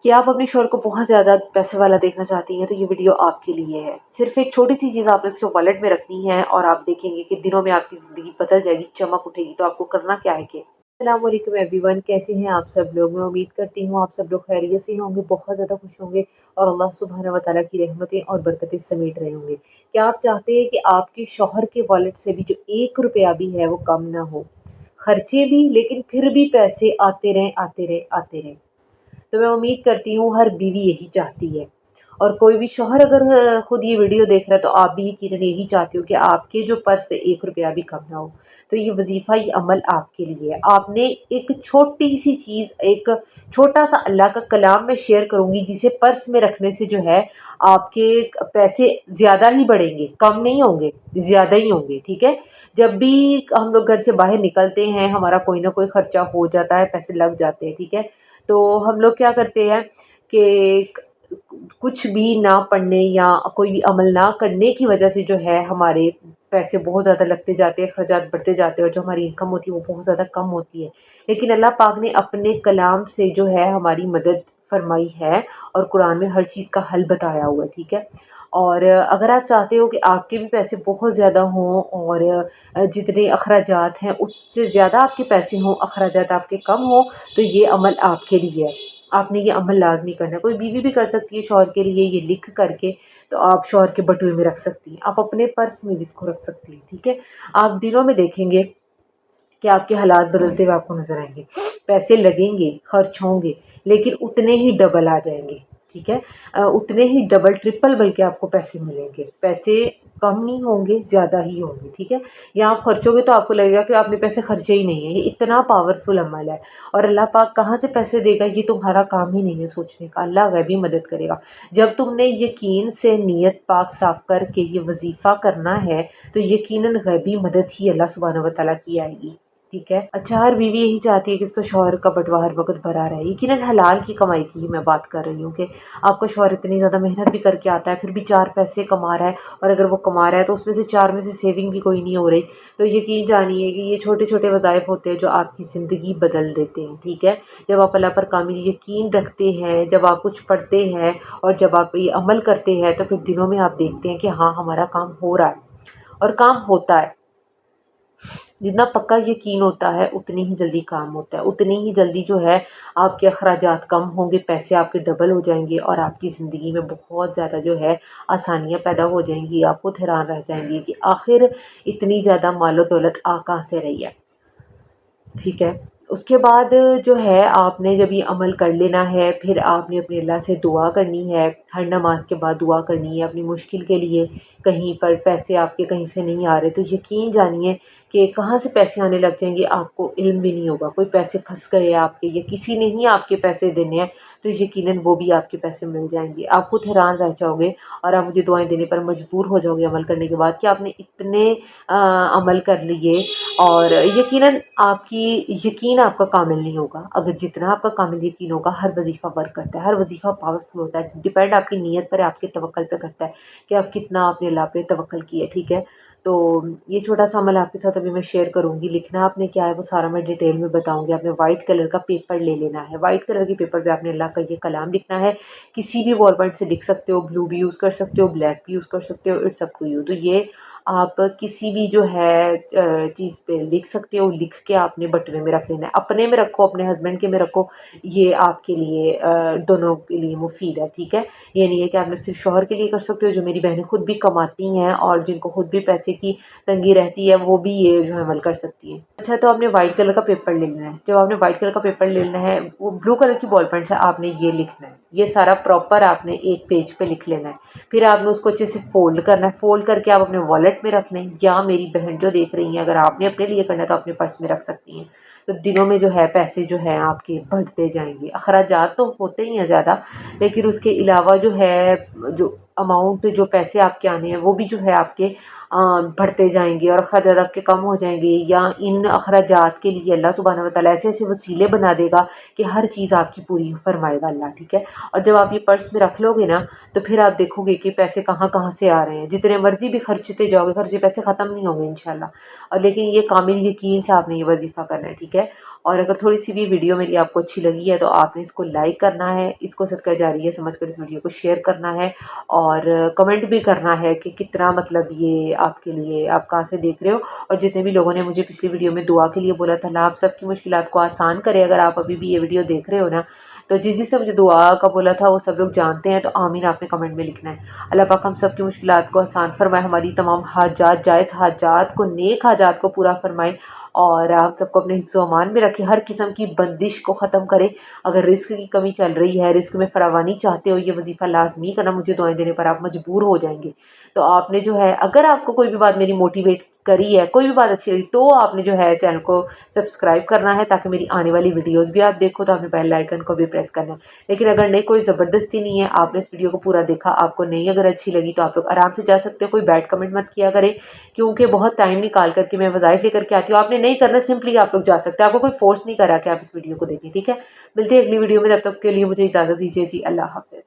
کہ آپ اپنے شوہر کو بہت زیادہ پیسے والا دیکھنا چاہتی ہیں تو یہ ویڈیو آپ کے لیے ہے۔ صرف ایک چھوٹی سی چیز آپ نے اس کے والیٹ میں رکھنی ہے اور آپ دیکھیں گے کہ دنوں میں آپ کی زندگی بدل جائے گی، چمک اٹھے گی۔ تو آپ کو کرنا کیا ہے کہ السلام علیکم ایوری ون، کیسے ہیں آپ سب لوگ؟ میں امید کرتی ہوں آپ سب لوگ خیریت سے ہوں گے، بہت زیادہ خوش ہوں گے اور اللہ سبحانہ و تعالیٰ کی رحمتیں اور برکتیں سمیٹ رہے ہوں گے۔ کیا آپ چاہتے ہیں کہ آپ کے شوہر کے والیٹ سے بھی جو 1 روپیہ بھی ہے وہ کم نہ ہو؟ خرچے بھی، لیکن پھر بھی پیسے آتے رہیں آتے رہیں آتے رہیں۔ تو میں امید کرتی ہوں ہر بیوی یہی چاہتی ہے، اور کوئی بھی شوہر اگر خود یہ ویڈیو دیکھ رہا ہے تو آپ بھی یقیناً یہی چاہتے ہو کہ آپ کے جو پرس سے 1 روپیہ بھی کم نہ ہو۔ تو یہ وظیفہ، یہ عمل آپ کے لیے ہے۔ آپ نے ایک چھوٹی سی چیز، ایک چھوٹا سا اللہ کا کلام میں شیئر کروں گی جسے پرس میں رکھنے سے جو ہے آپ کے پیسے زیادہ ہی بڑھیں گے، کم نہیں ہوں گے، زیادہ ہی ہوں گے، ٹھیک ہے؟ جب بھی ہم لوگ گھر سے باہر نکلتے ہیں ہمارا کوئی نہ کوئی خرچہ ہو جاتا ہے، پیسے لگ جاتے ہیں، ٹھیک ہے؟ تو ہم لوگ کیا کرتے ہیں کہ کچھ بھی نہ پڑھنے یا کوئی بھی عمل نہ کرنے کی وجہ سے جو ہے ہمارے پیسے بہت زیادہ لگتے جاتے ہیں، اخراجات بڑھتے جاتے ہیں، اور جو ہماری انکم ہوتی ہے وہ بہت زیادہ کم ہوتی ہے۔ لیکن اللہ پاک نے اپنے کلام سے جو ہے ہماری مدد فرمائی ہے، اور قرآن میں ہر چیز کا حل بتایا ہوا ہے، ٹھیک ہے؟ اور اگر آپ چاہتے ہو کہ آپ کے بھی پیسے بہت زیادہ ہوں اور جتنے اخراجات ہیں اس سے زیادہ آپ کے پیسے ہوں، اخراجات آپ کے کم ہوں، تو یہ عمل آپ کے لیے ہے۔ آپ نے یہ عمل لازمی کرنا ہے۔ کوئی بیوی بھی کر سکتی ہے شوہر کے لیے یہ لکھ کر کے، تو آپ شوہر کے بٹوے میں رکھ سکتی ہیں، آپ اپنے پرس میں بھی اس کو رکھ سکتی ہیں، ٹھیک ہے؟ آپ دنوں میں دیکھیں گے کہ آپ کے حالات بدلتے ہوئے آپ کو نظر آئیں گے۔ پیسے لگیں گے، خرچ ہوں گے، لیکن اتنے ہی ڈبل آ جائیں گے، ٹھیک ہے؟ اتنے ہی ڈبل ٹرپل بلکہ آپ کو پیسے ملیں گے۔ پیسے کم نہیں ہوں گے، زیادہ ہی ہوں گے، ٹھیک ہے؟ یا آپ خرچو گے تو آپ کو لگے گا کہ آپ نے پیسے خرچے ہی نہیں ہیں۔ یہ اتنا پاورفل عمل ہے، اور اللہ پاک کہاں سے پیسے دے گا یہ تمہارا کام ہی نہیں ہے سوچنے کا، اللہ غیبی مدد کرے گا۔ جب تم نے یقین سے نیت پاک صاف کر کے یہ وظیفہ کرنا ہے تو یقیناً غیبی مدد ہی اللہ سبحانہ و تعالیٰ کی آئے گی، ٹھیک ہے؟ اچھا، ہر بیوی یہی چاہتی ہے کہ اس کا شوہر کا بٹوا ہر وقت بھرا رہے۔ یقیناً حلال کی کمائی کی ہی میں بات کر رہی ہوں کہ آپ کا شوہر اتنی زیادہ محنت بھی کر کے آتا ہے پھر بھی 4 پیسے کما رہا ہے، اور اگر وہ کما رہا ہے تو اس میں سے 4 میں سے سیونگ بھی کوئی نہیں ہو رہی، تو یقین جانیے کہ یہ چھوٹے چھوٹے وظائف ہوتے ہیں جو آپ کی زندگی بدل دیتے ہیں، ٹھیک ہے؟ جب آپ اللہ پر کامل یقین رکھتے ہیں، جب آپ کچھ پڑھتے ہیں اور جب آپ یہ عمل کرتے ہیں تو پھر دنوں میں آپ دیکھتے ہیں کہ ہاں ہمارا کام ہو رہا ہے اور کام ہوتا ہے۔ جتنا پکا یقین ہوتا ہے اتنی ہی جلدی کام ہوتا ہے، اتنی ہی جلدی جو ہے آپ کے اخراجات کم ہوں گے، پیسے آپ کے ڈبل ہو جائیں گے، اور آپ کی زندگی میں بہت زیادہ جو ہے آسانیاں پیدا ہو جائیں گی۔ آپ خود حیران رہ جائیں گے کہ آخر اتنی زیادہ مال و دولت آ کہاں سے رہی ہے، ٹھیک ہے؟ اس کے بعد جو ہے آپ نے جب یہ عمل کر لینا ہے، پھر آپ نے اپنے اللہ سے دعا کرنی ہے، ہر نماز کے بعد دعا کرنی ہے اپنی مشکل کے لیے۔ کہیں پر پیسے آپ کے کہیں سے نہیں آ رہے تو یقین جانیے کہ کہاں سے پیسے آنے لگ جائیں گے آپ کو علم بھی نہیں ہوگا۔ کوئی پیسے پھنس گئے آپ کے یا کسی نے ہی آپ کے پیسے دینے ہیں تو یقیناً وہ بھی آپ کے پیسے مل جائیں گے۔ آپ خود حیران رہ جاؤ گے اور آپ مجھے دعائیں دینے پر مجبور ہو جاؤ گے عمل کرنے کے بعد کہ آپ نے اتنے عمل کر لیے، اور یقیناً آپ کی یقین آپ کا کامل نہیں ہوگا۔ اگر جتنا آپ کا کامل یقین ہوگا، ہر وظیفہ ورک کرتا ہے، ہر وظیفہ پاورفل ہوتا ہے، ڈیپینڈ آپ کی نیت پر ہے، آپ کے توکل پہ کرتا ہے کہ آپ کتنا آپ نے اللہ پہ توکل کیا ہے، ٹھیک ہے؟ تو یہ چھوٹا سا عمل آپ کے ساتھ ابھی میں شیئر کروں گی۔ لکھنا آپ نے کیا ہے وہ سارا میں ڈیٹیل میں بتاؤں گی۔ آپ نے وائٹ کلر کا پیپر لے لینا ہے، وائٹ کلر کے پیپر پہ آپ نے اللہ کا یہ کلام لکھنا ہے۔ کسی بھی وال پوائنٹ سے لکھ سکتے ہو، بلو بھی یوز کر سکتے ہو، بلیک بھی یوز کر سکتے ہو، اٹس اپ ٹو یو۔ تو یہ آپ کسی بھی جو ہے چیز پہ لکھ سکتے ہو، لکھ کے آپ نے بٹوے میں رکھ لینا ہے۔ اپنے میں رکھو، اپنے ہسبینڈ کے میں رکھو، یہ آپ کے لیے دونوں کے لیے مفید ہے، ٹھیک ہے؟ یہ نہیں ہے کہ آپ نے صرف شوہر کے لیے کر سکتے ہو۔ جو میری بہنیں خود بھی کماتی ہیں اور جن کو خود بھی پیسے کی تنگی رہتی ہے وہ بھی یہ جو ہے عمل کر سکتی ہیں۔ اچھا، تو آپ نے وائٹ کلر کا پیپر لے لینا ہے۔ جب آپ نے وائٹ کلر کا پیپر لے لینا ہے، وہ بلو کلر کی بال پینٹ سے آپ نے یہ لکھنا ہے، یہ سارا پراپر آپ نے ایک پیج پہ لکھ لینا ہے۔ پھر آپ نے اس کو اچھے سے فولڈ کرنا ہے، فولڈ کر کے آپ اپنے والیٹ میں رکھ لیں، یا میری بہن جو دیکھ رہی ہیں اگر آپ نے اپنے لیے کرنا ہے تو اپنے پرس میں رکھ سکتی ہیں۔ تو دنوں میں جو ہے پیسے جو ہیں آپ کے بڑھتے جائیں گے۔ اخراجات تو ہوتے ہی ہیں زیادہ، لیکن اس کے علاوہ جو ہے جو اماؤنٹ، جو پیسے آپ کے آنے ہیں وہ بھی جو ہے آپ کے بڑھتے جائیں گے، اور اخراجات آپ کے کم ہو جائیں گے، یا ان اخراجات کے لیے اللہ سبحانہ و تعالیٰ ایسے ایسے وسیلے بنا دے گا کہ ہر چیز آپ کی پوری فرمائے گا اللہ، ٹھیک ہے؟ اور جب آپ یہ پرس میں رکھ لو گے نا تو پھر آپ دیکھو گے کہ پیسے کہاں کہاں سے آ رہے ہیں۔ جتنے مرضی بھی خرچتے جاؤ گے، خرچے پیسے ختم نہیں ہوں گے انشاءاللہ، اور لیکن یہ کامل یقین سے آپ نے یہ وظیفہ کرنا ہے، ٹھیک ہے؟ اور اگر تھوڑی سی بھی ویڈیو میری آپ کو اچھی لگی ہے تو آپ نے اس کو لائک کرنا ہے، اس کو صدقہ جاریہ سمجھ کر اس ویڈیو کو شیئر کرنا ہے، اور کمنٹ بھی کرنا ہے کہ کتنا مطلب یہ آپ کے لیے، آپ کہاں سے دیکھ رہے ہو۔ اور جتنے بھی لوگوں نے مجھے پچھلی ویڈیو میں دعا کے لیے بولا تھا، اللہ آپ سب کی مشکلات کو آسان کرے۔ اگر آپ ابھی بھی یہ ویڈیو دیکھ رہے ہو نا، تو جس نے مجھے دعا کا بولا تھا وہ سب لوگ جانتے ہیں، تو آمین آپ نے کمنٹ میں لکھنا ہے۔ اللہ پاک ہم سب کی مشکلات کو آسان فرمائے، ہماری تمام حاجات، جائز حاجات کو، نیک حاجات کو پورا فرمائے، اور آپ سب کو اپنے حفظ و امان میں رکھے، ہر قسم کی بندش کو ختم کرے۔ اگر رزق کی کمی چل رہی ہے، رزق میں فراوانی چاہتے ہو، یہ وظیفہ لازمی کرنا، مجھے دعائیں دینے پر آپ مجبور ہو جائیں گے۔ تو آپ نے جو ہے، اگر آپ کو کوئی بھی بات میری موٹیویٹ کری ہے، کوئی بھی بات اچھی لگی، تو آپ نے جو ہے چینل کو سبسکرائب کرنا ہے، تاکہ میری آنے والی ویڈیوز بھی آپ دیکھو، تو آپ نے بیل آئیکن کو بھی پریس کرنا ہے۔ لیکن اگر نہیں، کوئی زبردستی نہیں ہے، آپ نے اس ویڈیو کو پورا دیکھا، آپ کو نہیں اگر اچھی لگی تو آپ لوگ آرام سے جا سکتے ہو، کوئی بیڈ کمنٹ مت کیا کریں، کیونکہ بہت ٹائم نکال کر کے میں وظائف لے کر کے آتی ہوں، آپ نے نہیں کرنا، سمپلی آپ لوگ جا سکتے ہیں، آپ کو کوئی فورس نہیں کرا کہ آپ اس ویڈیو کو دیکھیں، ٹھیک ہے؟ ملتے ہیں اگلی ویڈیو میں، تب تک کے لیے مجھے اجازت دیجیے جی، اللہ حافظ۔